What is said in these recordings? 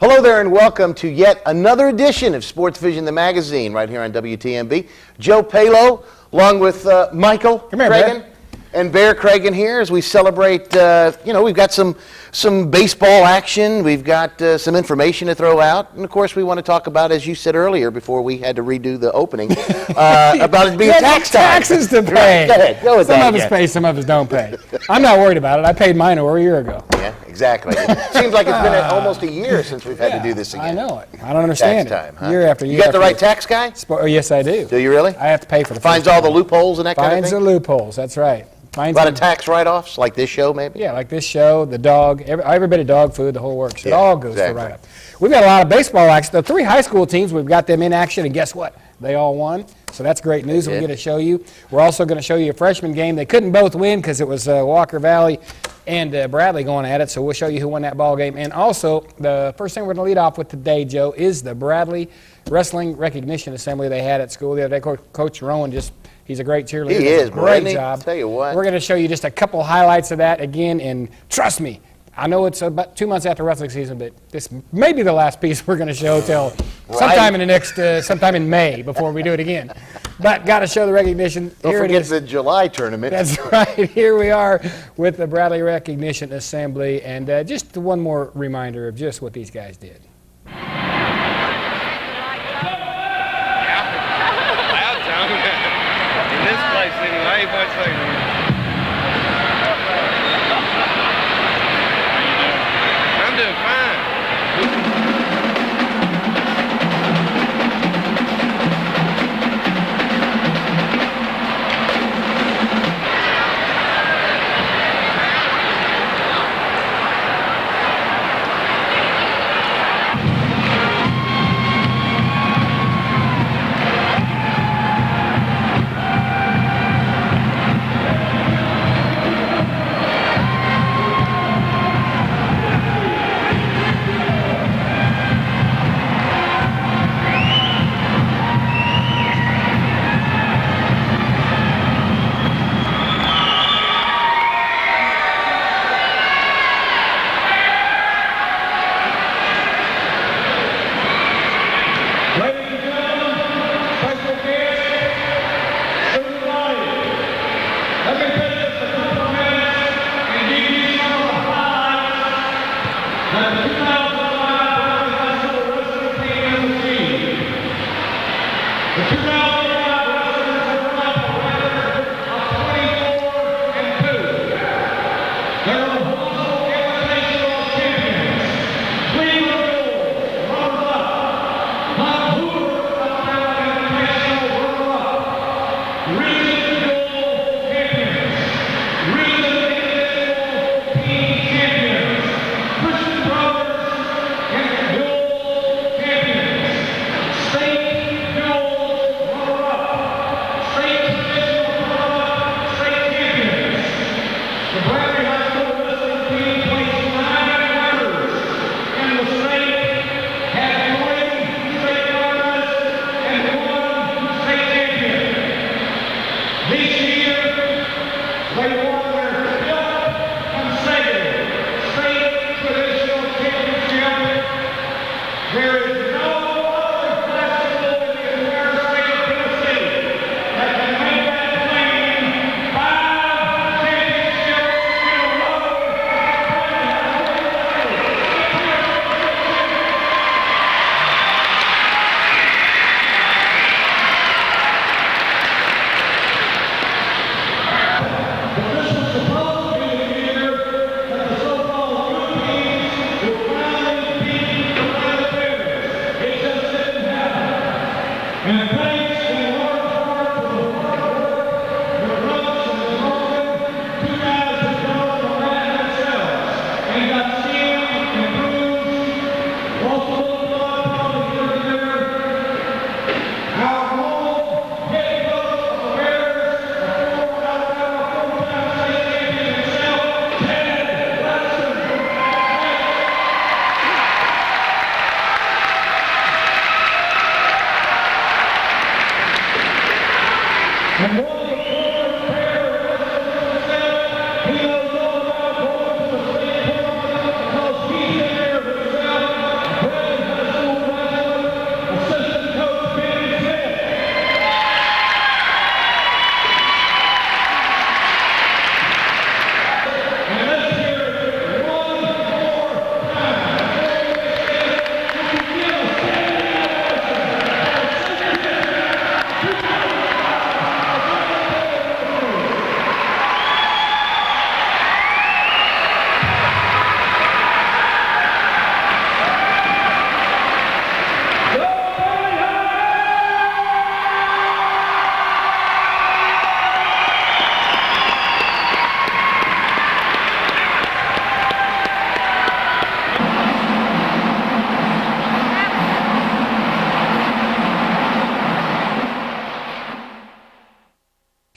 Hello there and welcome to yet another edition of SportsVision, the magazine, right here on WTMB. Joe Palo, along with Michael Cragen and Bear Cragen here as we celebrate, we've got some baseball action, we've got some information to throw out, and of course we want to talk about, as you said earlier before we had to redo the opening, about it being tax time. Taxes to pay. Go ahead. Go with some that of us pay, some of us don't pay. I'm not worried about it. I paid mine over a year ago. Yeah, exactly. It seems like it's been almost a year since we've had to do this again. I know it. I don't understand tax time, it. Huh? Year after year. You got the right tax guy? Yes, I do. Do you really? I have to pay for the Finds all the loopholes and that kind of thing? Finds the loopholes, that's right. A lot of tax write-offs, like this show, maybe? Yeah, like this show, the dog, every bit of dog food, the whole works. It all goes to write-off. We've got a lot of baseball action. The 3 high school teams, we've got them in action, and guess what? They all won. So that's great news. We're going to show you. We're also going to show you a freshman game. They couldn't both win because it was Walker Valley and Bradley going at it, so we'll show you who won that ball game. And also, the first thing we're going to lead off with today, Joe, is the Bradley Wrestling Recognition Assembly they had at school the other day. Coach Rowan he's a great cheerleader. He is, great job. Tell you what. We're going to show you just a couple highlights of that again, and trust me, I know it's about 2 months after wrestling season, but this may be the last piece we're going to show till sometime in the next, sometime in May before we do it again. But got to show the recognition. Don't forget the July tournament. That's right. Here we are with the Bradley Recognition Assembly, and just one more reminder of just what these guys did. In this place anyway, much later. I'm doing fine.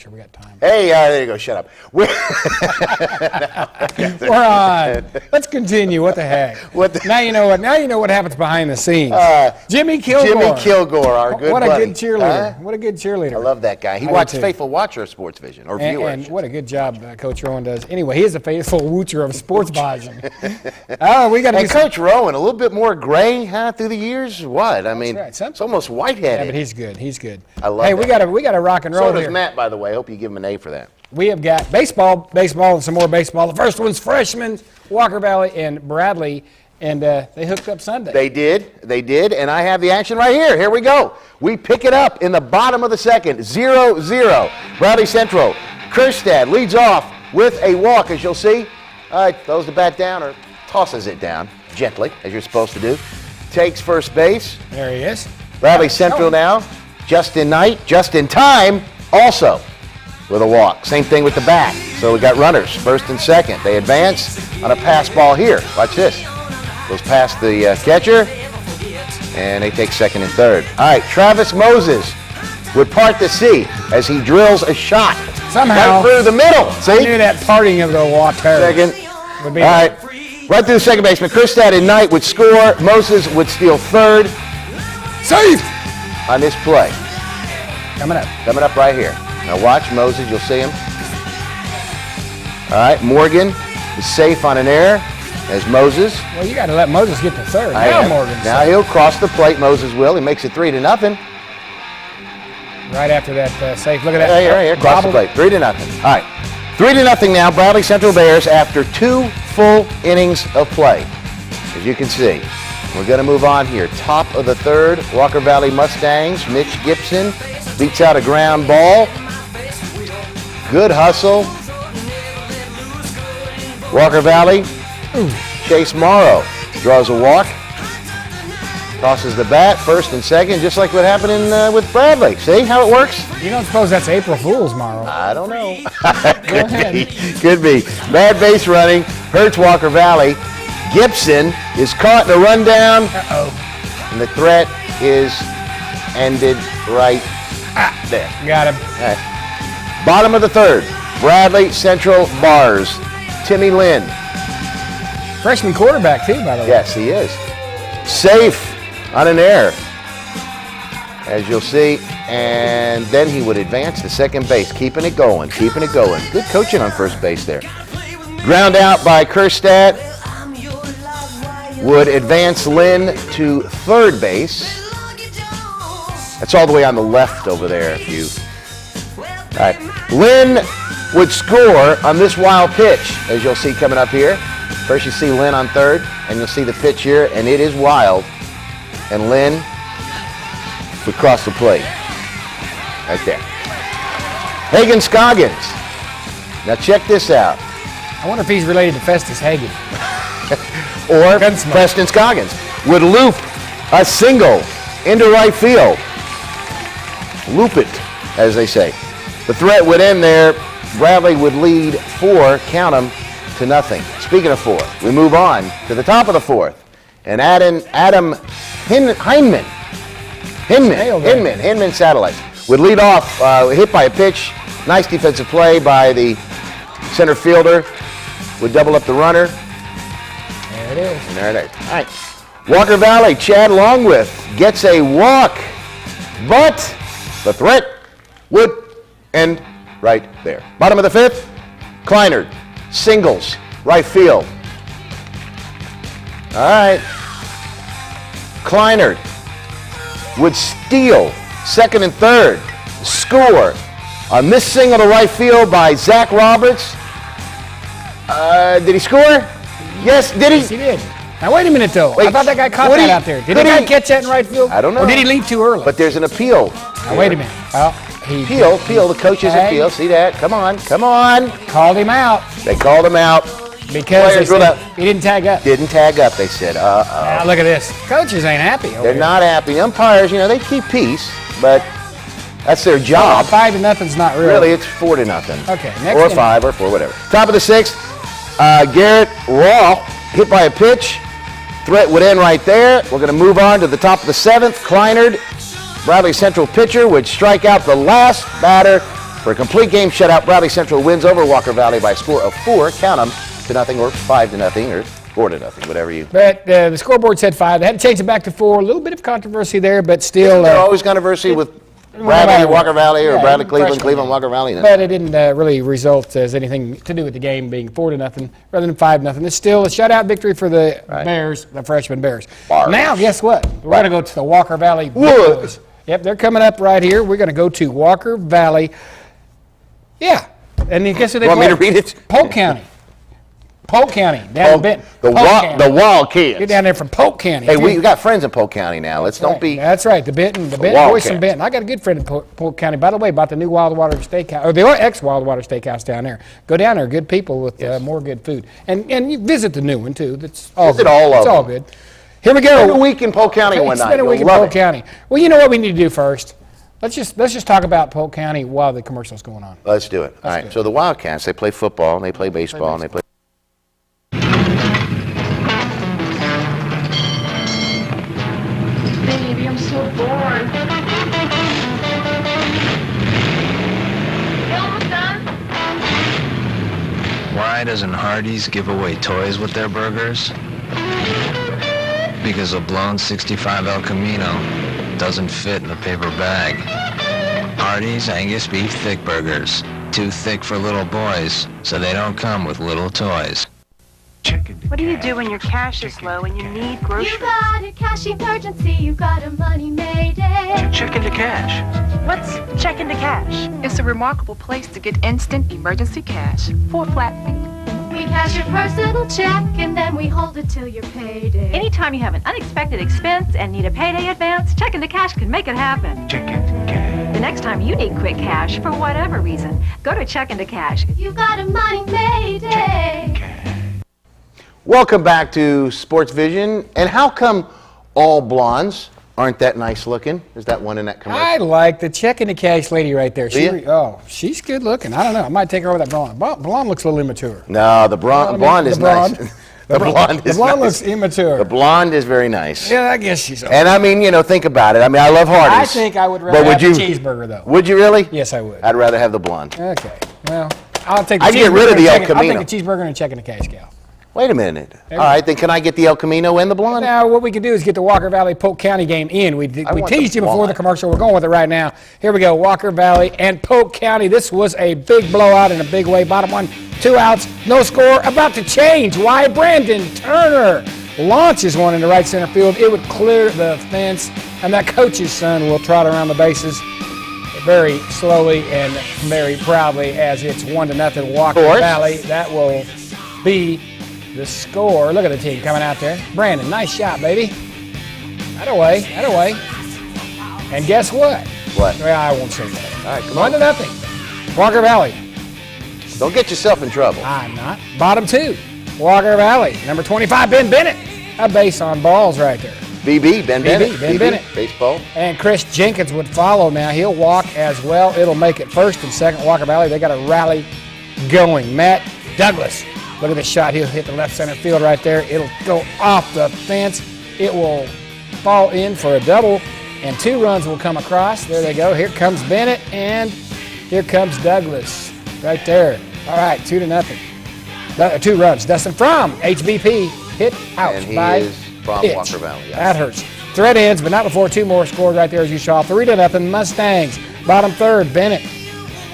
sure we got time. Hey, there you go. Shut up. We're on. Let's continue. What the heck? Now you know what. Now you know what happens behind the scenes. Jimmy Kilgore. Jimmy Kilgore, our good What buddy. a good cheerleader. What a good cheerleader. I love that guy. He I do watches too. faithful watcher of SportsVision, or viewer. And what a good job Coach Rowan does. Anyway, he is a faithful watcher of SportsVision. Oh, we got to Hey, Coach Rowan, a little bit more gray, huh, through the years? What? I mean, right. it's almost white-headed. Yeah, but he's good. He's good. I love Hey, that. we got to rock and roll So does here. Matt, by the way. I hope you give him an A for that. We have got baseball, and some more baseball. The first one's freshmen, Walker Valley and Bradley, and they hooked up Sunday. They did, and I have the action right here. Here we go. We pick it up in the bottom of the second, 0-0. Bradley Central. Kerstad leads off with a walk, as you'll see. Throws the bat down or tosses it down gently, as you're supposed to do. Takes first base. There he is. Bradley Central now. Justin Knight, just in time, also with a walk. Same thing with the bat. So we got runners, first and second. They advance on a pass ball here. Watch this. Goes past the catcher, and they take second and third. All right, Travis Moses would part the sea as he drills a shot. Somehow. Right through the middle. I See? knew that parting of the water. Second. Would be All right. Right through the second baseman. Kerstad and Knight would score. Moses would steal third safe. on this play. Coming up. Coming up right here. Now watch Moses, you'll see him. All right, Morgan is safe on an error as Moses. Well, you got to let Moses get to third. Morgan's Now safe. he'll cross the plate, Moses will. He makes it 3-0. Right after that safe. Look at that. Right here, cross the Bobbled. plate, 3-0. All right, 3-0 now, Bradley Central Bears after 2 full innings of play. As you can see, we're going to move on here. Top of the third, Walker Valley Mustangs. Mitch Gibson beats out a ground ball. Good hustle. Walker Valley. Chase Morrow draws a walk. Tosses the bat, first and second, just like what happened with Bradley. See how it works? You don't suppose that's April Fool's tomorrow? I don't know. Go ahead. Could be. Bad base running. Hurts Walker Valley. Gibson is caught in a rundown. Uh-oh. And the threat is ended right there. Got him. All right. Bottom of the third. Bradley Central Bars. Timmy Lynn. Freshman quarterback, too, by the way. Yes, he is. Safe on an error, as you'll see. And then he would advance to second base, keeping it going. Good coaching on first base there. Ground out by Kerstad. Would advance Lynn to third base. That's all the way on the left over there. All right. Lynn would score on this wild pitch, as you'll see coming up here. First you see Lynn on third, and you'll see the pitch here, and it is wild. And Lynn would cross the plate. Right there. Hagen Scoggins. Now check this out. I wonder if he's related to Festus Hagen. Or Gunsmoke. Preston Scoggins would loop a single into right field. Loop it, as they say. The threat would end there. Bradley would lead 4, count them, to nothing. Speaking of 4, we move on to the top of the 4th. And Adam Hinman Satellites would lead off, hit by a pitch. Nice defensive play by the center fielder. Would double up the runner. There it is. And there it is. All right. Walker Valley, Chad Longwith gets a walk, but the threat would end right there. Bottom of the 5th, Kleinert, singles, right field. All right. Kleinert would steal second and third, score on this single to right field by Zach Roberts. Did he score? Yes, did he? Yes, he did. Now, wait a minute, though. I Wait, thought that guy caught would that he- out there. Did could the guy he- catch that in right field? I don't know. Or did he leave too early? But there's an appeal. Now, wait a minute. Well, he Appeal, the coaches Hey. appeal. See that? Come on. called him out They called him out. because Players they said ruled out. he didn't tag up. Didn't tag up, they said. Now, look at this. Coaches ain't happy over They're here. not happy. Umpires, they keep peace, but that's their job. 5-0's not real. Really, it's 4-0. Okay, next Or inning. 5 or 4, whatever. Top of the 6th, Garrett Raw hit by a pitch. Threat would end right there. We're going to move on to the top of the 7th. Kleinert, Bradley Central pitcher, would strike out the last batter For a complete game shutout, Bradley Central wins over Walker Valley by a score of 4, count them, to nothing, or 5 to nothing, or 4 to nothing, whatever you. But the scoreboard said 5. They had to change it back to 4. A little bit of controversy there, but still. There's always controversy with Bradley, Walker Valley, or Bradley, Cleveland, Cleveland, Walker Valley. No. But it didn't really result as anything to do with the game being 4 to nothing rather than 5 nothing. It's still a shutout victory for the Bears, the freshman Bears. Bars. Now, guess what? We're going to go to the Walker Valley Boys. Yep, they're coming up right here. We're going to go to Walker Valley. Yeah, and guess who they play? Want me to read it? Polk County. Polk County, down in Benton. The Wildcats. You're down there from Polk County. Hey, we got friends in Polk County now. Don't be. That's right, the Benton boys from Benton. I got a good friend in Polk County. By the way, about the new Wildwater Steakhouse, or the ex-Wildwater Steakhouse down there. Go down there, good people with more good food. And you visit the new one, too. That's all Visit good. all of It's them. all good. Here we go. Spend a week in Polk County one night. Spend a week in You'll love Polk it. County. Well, you know what we need to do first? Let's just talk about Polk County while the commercial's going on. Let's do it. All right, do it. so the Wildcats, they play football, and they play baseball, and they play. Baby, I'm so bored. You almost done? Why doesn't Hardee's give away toys with their burgers? Because a blown 65 El Camino doesn't fit in a paper bag. Hardee's Angus Beef Thick Burgers. Too thick for little boys, so they don't come with little toys. What do you do when your cash is low and you need groceries? You got a cash emergency, you got a money mayday. Check into cash. What's check into cash? It's a remarkable place to get instant emergency cash for a flat fee. We cash your personal check and then we hold it till your payday. Anytime you have an unexpected expense and need a payday advance, check into cash can make it happen. Check into cash. The next time you need quick cash for whatever reason, go to check into cash. You got a money mayday. Welcome back to SportsVision. And how come all blondes aren't that nice looking? Is that one in that commercial? I like the check into cash lady right there. Do you? She's good looking. I don't know. I might take her over that blonde. Blonde looks a little immature. No, the blonde is nice. The blonde is blonde nice. looks immature. The blonde is very nice. Yeah, I guess she's. And I mean, think about it. I mean, I love Hardee's. I think I would rather but have the cheeseburger though. Would you really? Yes, I would. I'd rather have the blonde. Okay. Well, I'll take. The I'd get rid of cheeseburger the and El check- I'll Camino. take the cheeseburger and check into cash, gal. Wait a minute. All you right, then can I get the El Camino and the blonde? Now, what we can do is get the Walker Valley Polk County game in. We want teased the you before the blonde. commercial. We're going with it right now. Here we go. Walker Valley and Polk County. This was a big blowout in a big way. Bottom one, 2 outs, no score. About to change. Why? Brandon Turner launches one into right center field. It would clear the fence, and that coach's son will trot around the bases very slowly and very proudly as it's 1-0 Walker Fourth. Valley. That will be the score. Look at the team coming out there. Brandon, nice shot, baby. That away. And guess what? What? Well, I won't say that. All right, come on. 1-0. Walker Valley. Don't get yourself in trouble. I'm not. Bottom 2. Walker Valley. Number 25, Ben Bennett. A base on balls right there. BB, Ben Bennett. Ben Bennett. Baseball. And Chris Jenkins would follow now. He'll walk as well. It'll make it first and second. Walker Valley, they got a rally going. Matt Douglas. Look at the shot. He'll hit the left center field right there. It'll go off the fence. It will fall in for a double, and 2 runs will come across. There they go. Here comes Bennett, and here comes Douglas right there. All right, 2-0. 2 runs. Dustin Fromm, HBP, hit out And he by is from pitch. Walker Valley. Yeah. That hurts. Threat ends, but not before 2 more scored right there as you saw. 3-0 Mustangs. Bottom 3rd, Bennett.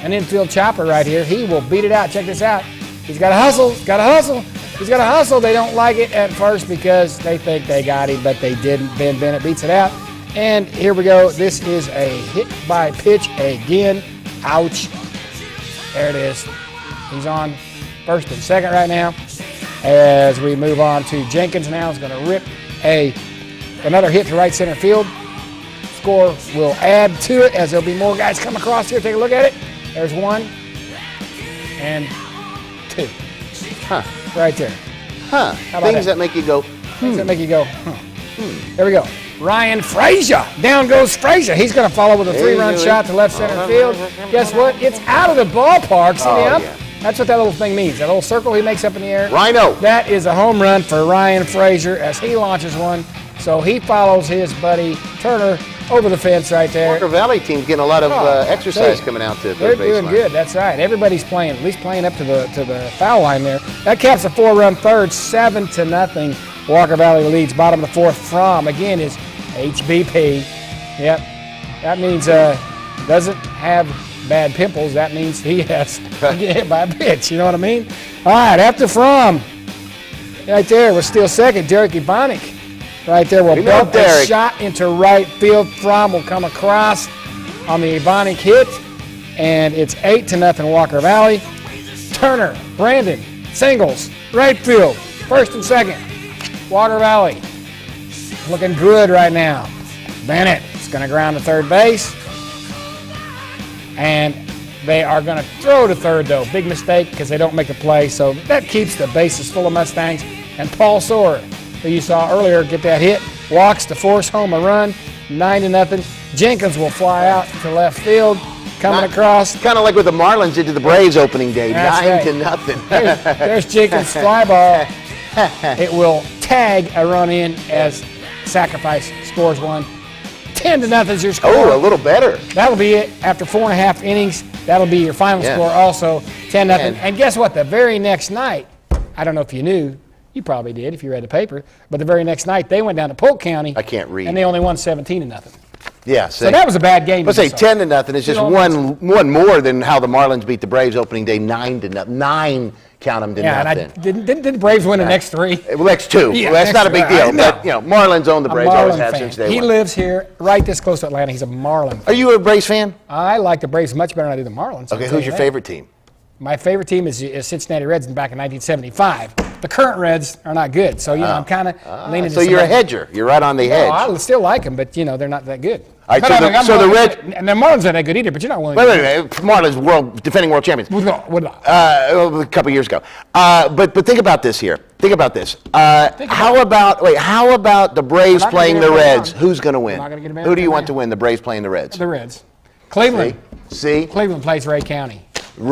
An infield chopper right here. He will beat it out. Check this out. He's got to hustle. He's got to hustle. They don't like it at first because they think they got him, but they didn't. Ben Bennett beats it out. And here we go. This is a hit by pitch again. Ouch. There it is. He's on first and second right now. As we move on to Jenkins now, is going to rip another hit to right center field. Score will add to it as there'll be more guys come across here. Take a look at it. There's 1 and 2. Huh. Right there. Huh. How about Things that make you go, Things that make you go, There we go. Ryan Frazier. Down goes Frazier. He's going to follow with a 3-run shot to left center field. Guess what? It's out of the ballpark. See the up? yeah. That's what that little thing means. That little circle he makes up in the air. Rhino. That is a home run for Ryan Frazier as he launches one. So he follows his buddy Turner over the fence right there. Walker Valley team's getting a lot of exercise coming out to They're third baseline. doing good. That's right. Everybody's playing, at least playing up to the foul line there. That caps a 4-run third, 7-0. Walker Valley leads. Bottom of the fourth from again is HBP. Yep, that means doesn't have bad pimples. That means he has to get hit by a pitch. You know what I mean? All right, after from right there was still second. Derek Ebonic. Right there will bump a shot into right field. From will come across on the Ebonic hit, and it's 8-0 Walker Valley. Turner, Brandon, singles, right field, first and second. Walker Valley looking good right now. Bennett is going to ground to third base, and they are going to throw to third though. Big mistake because they don't make a play, so that keeps the bases full of Mustangs. And Paul Soar, who you saw earlier, get that hit, walks to force home a run, 9-0. Jenkins will fly out to left field, coming across. Kind of like what the Marlins did to the Braves opening day, That's 9-0. There's Jenkins' fly ball. It will tag a run in as Sacrifice scores one. 10-0 is your score. Oh, a little better. That'll be it after 4.5 innings. That'll be your final score also, 10-0. And guess what? The very next night, I don't know if you knew, you probably did if you read the paper, but the very next night they went down to Polk County. I can't read. And they only won 17-0. Yeah, so that was a bad game. Let's say 10-0 is just one more than how the Marlins beat the Braves opening day, 9-0. 9, count them to nothing. And didn't the Braves win the next 3? Well, next 2. Yeah, well, that's not a big deal. No. But Marlins own the Braves. Always have since day one. He lives here, right this close to Atlanta. He's a Marlin fan. Are you a Braves fan? I like the Braves much better than I do the Marlins. Okay, who's your favorite team? My favorite team is Cincinnati Reds back in 1975. The current Reds are not good, so I'm kind of leaning. So you're a hedger. You're right on the edge. I still like them, but they're not that good. All right, so the Reds and the Marlins aren't that good either. But you're not willing. Wait. Marlins defending world champions. A couple years ago. But think about this here. Think about this. How about the Braves playing the Reds? Who's going to win? Who do you want to win? The Braves playing the Reds. The Reds. Cleveland. See? Cleveland plays Ray County.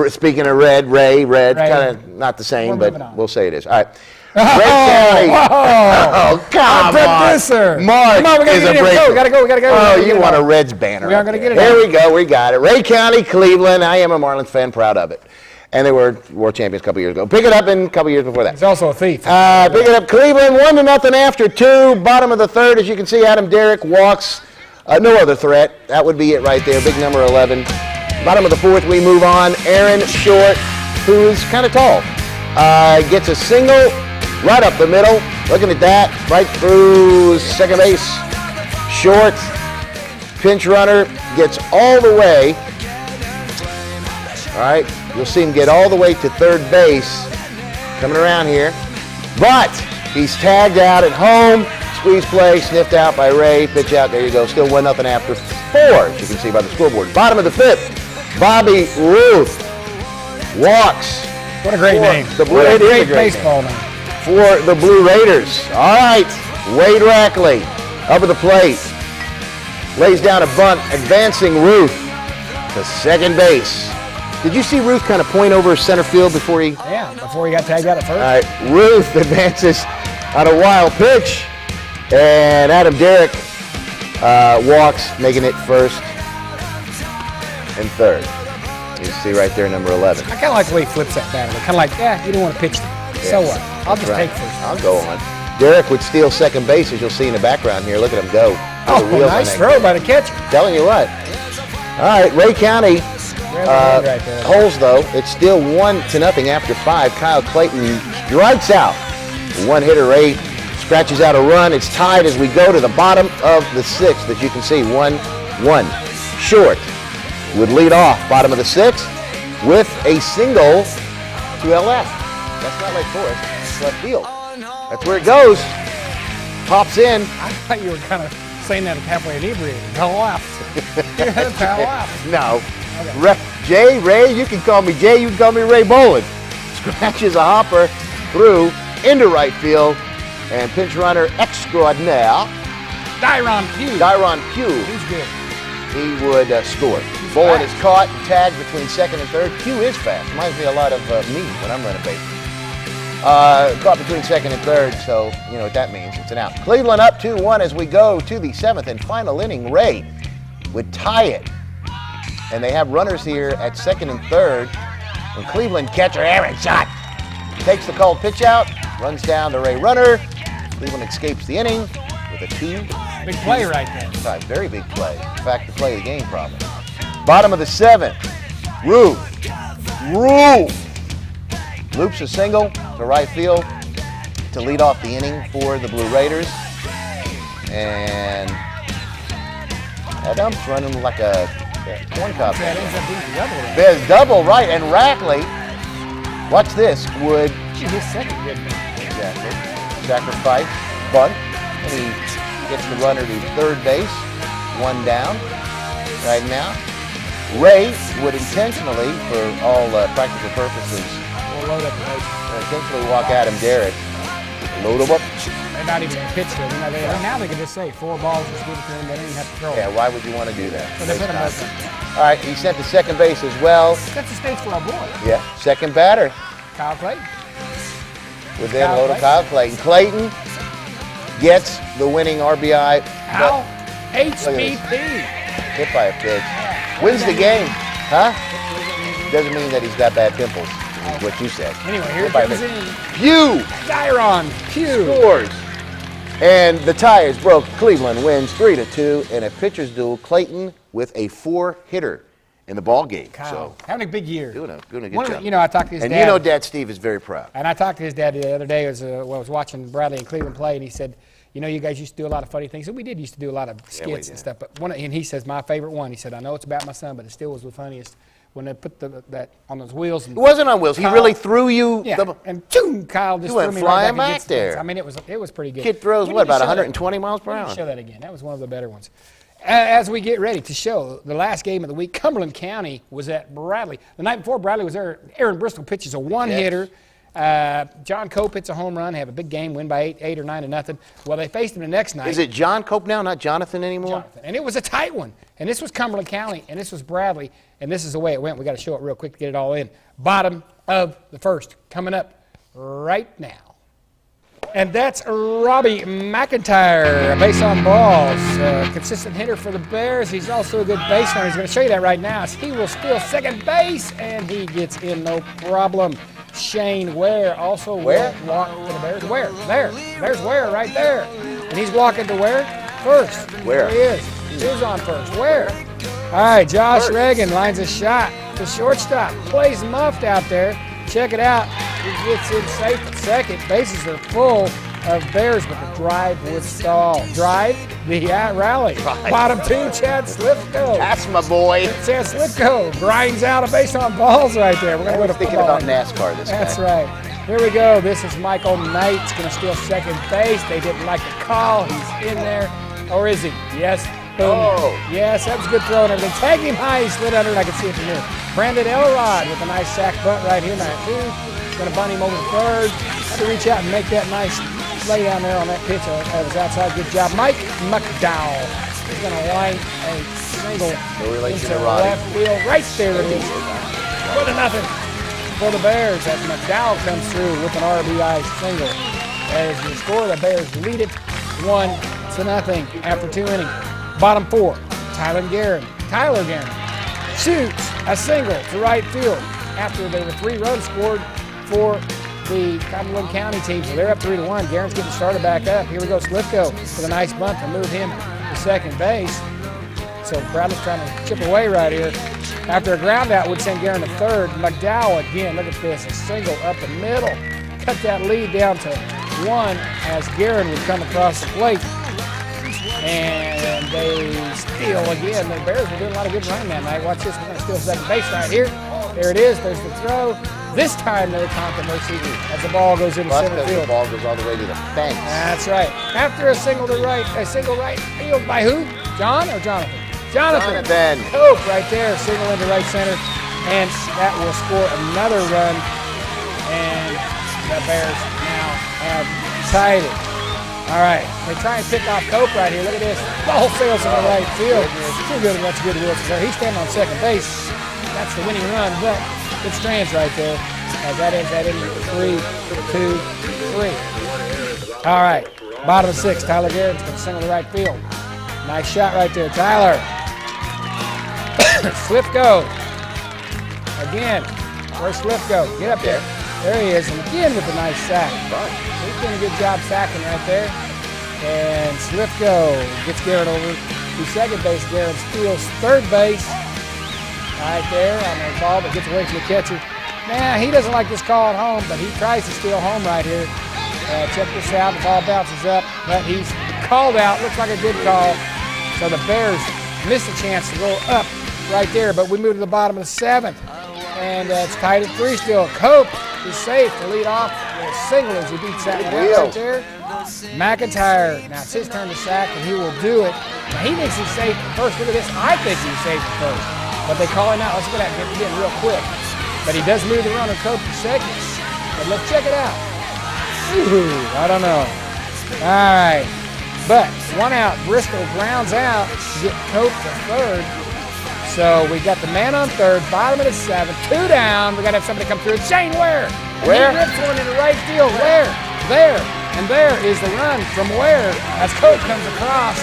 Speaking of Ray, kind of not the same, but we'll say it is. All right. Ray County. Oh, come on. Producer. Mark is a break. We gotta go. Oh, you want a Reds banner. We aren't going to get it. There we go. We got it. Ray County, Cleveland. I am a Marlins fan, proud of it. And they were world champions a couple years ago. Pick it up in a couple years before that. He's also a thief. Pick it up. Cleveland, 1-0 after 2. Bottom of the third, as you can see, Adam Derrick walks. No other threat. That would be it right there. Big number 11. Bottom of the fourth, we move on. Aaron Short, who's kind of tall, gets a single right up the middle. Looking at that, right through second base. Short, pinch runner, gets all the way. All right, you'll see him get all the way to third base. Coming around here. But he's tagged out at home. Squeeze play, sniffed out by Ray. Pitch out, there you go. Still 1-0 after 4, as you can see by the scoreboard. Bottom of the fifth. Bobby Ruth walks. What a great name. What a great baseball name. For the Blue Raiders. All right, Wade Rackley up at the plate. Lays down a bunt, advancing Ruth to second base. Did you see Ruth kind of point over center field before he? Yeah, before he got tagged out at first. All right, Ruth advances on a wild pitch, and Adam Derrick walks, making it first and third. You see right there, number 11. I kind of like the way he flips that batter. Kind of like, you don't want to pitch them. So what? I'll just take first. I'll go on. Derrick would steal second base, as you'll see in the background here. Look at him go. Nice throw by the catcher. Telling you what. All right, Ray County holds, though. It's still 1-0 after 5. Kyle Clayton strikes out. One hitter, Ray scratches out a run. It's tied as we go to the bottom of the sixth, as you can see, 1-1. Short would lead off bottom of the sixth with a single to LF. That's not Lake Forest, it's left field. That's where it goes. Pops in. I thought you were kind of saying that halfway inebriated. Paddle left. Paddle left. No. Okay. Ray, you can call me Jay, you can call me Ray Boland. Scratches a hopper through into right field, and pinch runner extraordinaire. Dyron Pugh. He's good. He would score. Boland is caught and tagged between second and third. Q is fast. Reminds me a lot of me when I'm running bases. Caught between second and third, so you know what that means. It's an out. Cleveland up 2-1 as we go to the 7th and final inning. Ray would tie it. And they have runners here at second and third. And Cleveland catcher Aaron shot. Takes the called pitch out, runs down the Ray runner. Cleveland escapes the inning with a 2. Big play right there. Very big play. In fact, the play of the game probably. Bottom of the 7th. Rue loops a single to right field to lead off the inning for the Blue Raiders. And Adams running like a corn cob. That ends up being the double. There's double, right, and Rackley, watch this, would... His second good one. Exactly. Sacrifice, bunt, and he gets the runner to third base, 1 down right now. Ray would intentionally, for all practical purposes, We'll load up the base. intentionally walk Adam Derrick. Load him up. They're not even pitched to him. Now they can just say 4 balls is good for him. They don't even have to throw Yeah, it. why would you want to do that? So they put him open. All right, he sent to second base as well. That's the stage for our boy, Yeah, second batter. Kyle Clayton. With then Kyle load of Clayton. Kyle Clayton. Clayton gets the winning RBI. How? HBP. Hit by a pitch. Wins the game. Huh? Doesn't mean that he's got bad pimples, is what you said. Anyway, here Hit by a comes pitch. in Pew Gyron Pugh. scores. And the tie is broke. Cleveland wins 3-2 in a pitcher's duel. Clayton with a 4-hitter in the ball game. Kyle, So having a big year. doing a good One of the- job. you know, I talked to his And dad. you know Dad Steve is very proud. And I talked to his dad the other day as I was watching Bradley and Cleveland play, and he said, you know, you guys used to do a lot of funny things. And we did used to do a lot of skits and stuff. But and he says, my favorite one, he said, I know it's about my son, but it still was the funniest when they put that on those wheels. And It wasn't on wheels. He Kyle- really threw you. Yeah, The and boom, Kyle just went threw me flying right back there. I mean, it was pretty good. kid throws, We what, need to about show that. 120 miles per We need hour? to show that again. That was one of the better ones. As we get ready to show the last game of the week, Cumberland County was at Bradley. The night before Bradley was there, Aaron Bristol pitches a one-hitter. John Cope hits a home run, have a big game, win by 8 or 9-0. Well, they faced him the next night. Is it John Cope now, not Jonathan anymore? Jonathan. And it was a tight one. And this was Cumberland County, and this was Bradley, and this is the way it went. We got to show it real quick to get it all in. Bottom of the first, coming up right now. And that's Robbie McIntyre, base on balls. Consistent hitter for the Bears. He's also a good base runner. He's going to show you that right now. He will steal second base, and he gets in no problem. Shane Ware also Where? walking to the Bears. Where? There. There's Ware right there. And he's walking to where? First. Where? There he is. Who's on first? Where? All right, Josh Reagan lines a shot. The shortstop plays muffed out there. Check it out. He gets in safe at second. Bases are full of Bears, but the drive would stall. Drive, the rally. Bottom 2, Chad Slipko. That's my boy. Chad Slipko grinds out a base on balls right there. We're going to go to Thinking football. about NASCAR this That's guy. right. Here we go. This is Michael Knight's going to steal second base. They didn't like the call. He's in there. Or is he? Yes. Boom. Oh. Yes, that was good throw and everything. Tagged him high. He slid under, and I can see it from here. Brandon Elrod with a nice sack bunt right here. Number 2. Going to bunt him over the third. Had to reach out and make that nice lay down there on that pitch. That was outside. Good job. Mike McDowell is going to line a single No relation into to Roddy. left field. Right there it is. 1-0 for the Bears as McDowell comes through with an RBI single. As the score, the Bears lead it 1-0 after 2 innings. Bottom 4, Tyler Guerin shoots a single to right field after there were 3 runs scored for the Cumberland County team. So they're up 3-1. Guerin's getting started back up. Here we go, Slipko with a nice bunt to move him to second base. So Bradley's trying to chip away right here. After a ground out would send Guerin to third. McDowell again, look at this, a single up the middle. Cut that lead down to 1 as Guerin would come across the plate. And they steal again. The Bears were doing a lot of good running that night. Watch this, we're going to steal second base right here. There it is, there's the throw. This time no controversy as the ball goes into Plus, center because the field. ball goes all the way to the fence. That's right. After a single right field by who? John or Jonathan? Jonathan. Cope right there, single into right center, and that will score another run. And the Bears now have tied it. All right, they try and pick off Cope right here. Look at this. Ball sails in the right field. Too good, and that's good Wilson there. He's standing on second base. That's the winning run, but it strands right there. As that ends that in 3, 2, 3. All right, bottom of the 6th, Tyler Garrett's going to sing on the right field. Nice shot right there, Tyler. Swift go. Again, where's Swift go? Get up there. There he is, and again with a nice sack. He's doing a good job sacking right there. And Swift go. Gets Garrett over to second base. Garrett steals third base. Right there on the ball, but gets away from the catcher. Now, he doesn't like this call at home, but he tries to steal home right here. Check this out. The ball bounces up, but he's called out. Looks like a good call. So the Bears missed a chance to go up right there, but we move to the bottom of the 7th. And it's tied at 3 still. Cope is safe to lead off with a single as he beats that one out right there. McIntyre, now it's his turn to sack, and he will do it. Now, he thinks he's safe at first. Look at this. I think he's safe at first. But they call him out. Let's get at it again real quick. But he does move the runner, Cope, to second. But let's check it out. Ooh, I don't know. All right. But one out. Bristol grounds out to get Cope to third. So we got the man on third, bottom of the 7th, 2 down. We got to have somebody come through. Shane Ware. Where? He rips one into right field. Where? There. And there is the run from Ware as Cope comes across.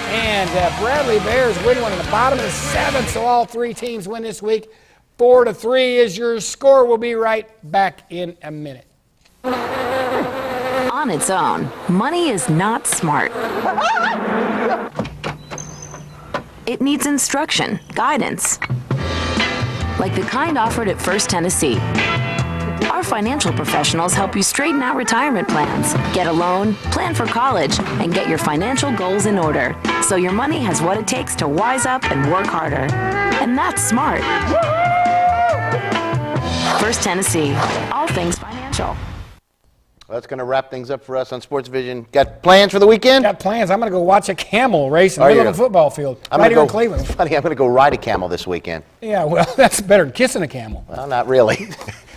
And Bradley Bears win one in the bottom of the 7th, so all 3 teams win this week. 4-3 is your score. We'll be right back in a minute. On its own, money is not smart. It needs instruction, guidance, like the kind offered at First Tennessee. Our financial professionals help you straighten out retirement plans, get a loan, plan for college, and get your financial goals in order so your money has what it takes to wise up and work harder. And that's smart. First Tennessee, all things financial. That's going to wrap things up for us on SportsVision. Got plans for the weekend? Got plans. I'm going to go watch a camel race in the middle of a football field right here in Cleveland. Funny, I'm going to go ride a camel this weekend. Yeah, well, that's better than kissing a camel. Well, not really.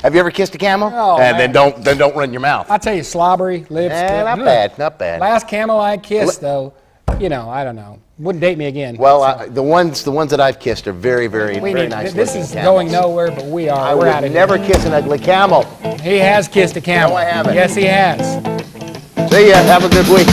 Have you ever kissed a camel? Oh, and then don't run your mouth. I tell you, slobbery lips. Not bad, not bad. Last camel I kissed, though, I don't know. Wouldn't date me again. Well, the ones that I've kissed are very, very, very nice. This is going nowhere, but we're I out of would never kiss an ugly camel. He has kissed a camel. No, I haven't. Yes, he has. See ya. Have a good week.